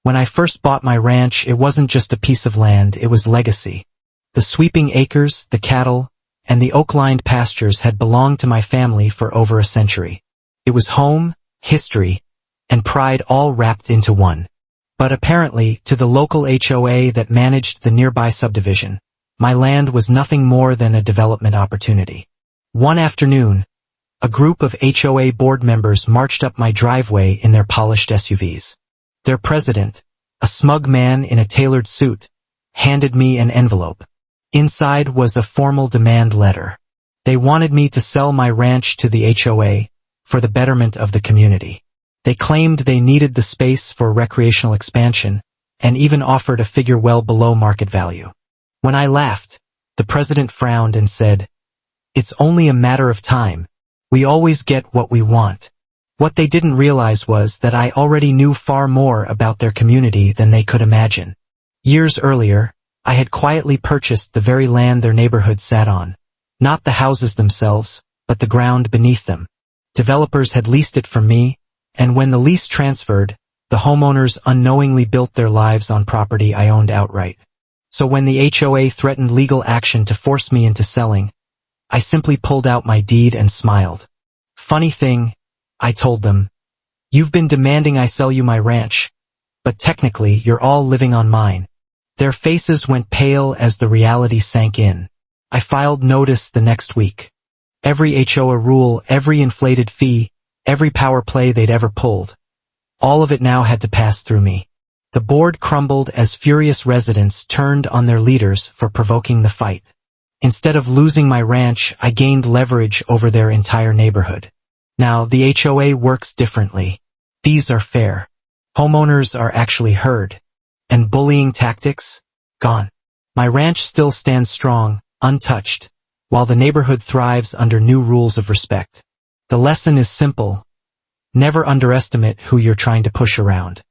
When I first bought my ranch, it wasn't just a piece of land, it was legacy. The sweeping acres, the cattle, and the oak-lined pastures had belonged to my family for over a century. It was home, history, and pride all wrapped into one. But apparently, to the local HOA that managed the nearby subdivision, my land was nothing more than a development opportunity. One afternoon, a group of HOA board members marched up my driveway in their polished SUVs. Their president, a smug man in a tailored suit, handed me an envelope. Inside was a formal demand letter. They wanted me to sell my ranch to the HOA for the betterment of the community. They claimed they needed the space for recreational expansion and even offered a figure well below market value. When I laughed, the president frowned and said, "It's only a matter of time. We always get what we want." What they didn't realize was that I already knew far more about their community than they could imagine. Years earlier, I had quietly purchased the very land their neighborhood sat on. Not the houses themselves, but the ground beneath them. Developers had leased it from me, and when the lease transferred, the homeowners unknowingly built their lives on property I owned outright. So when the HOA threatened legal action to force me into selling, I simply pulled out my deed and smiled. "Funny thing," I told them, "you've been demanding I sell you my ranch, but technically you're all living on mine." Their faces went pale as the reality sank in. I filed notice the next week. Every HOA rule, every inflated fee, every power play they'd ever pulled, all of it now had to pass through me. The board crumbled as furious residents turned on their leaders for provoking the fight. Instead of losing my ranch, I gained leverage over their entire neighborhood. Now, the HOA works differently. Fees are fair. Homeowners are actually heard. And bullying tactics? Gone. My ranch still stands strong, untouched, while the neighborhood thrives under new rules of respect. The lesson is simple. Never underestimate who you're trying to push around.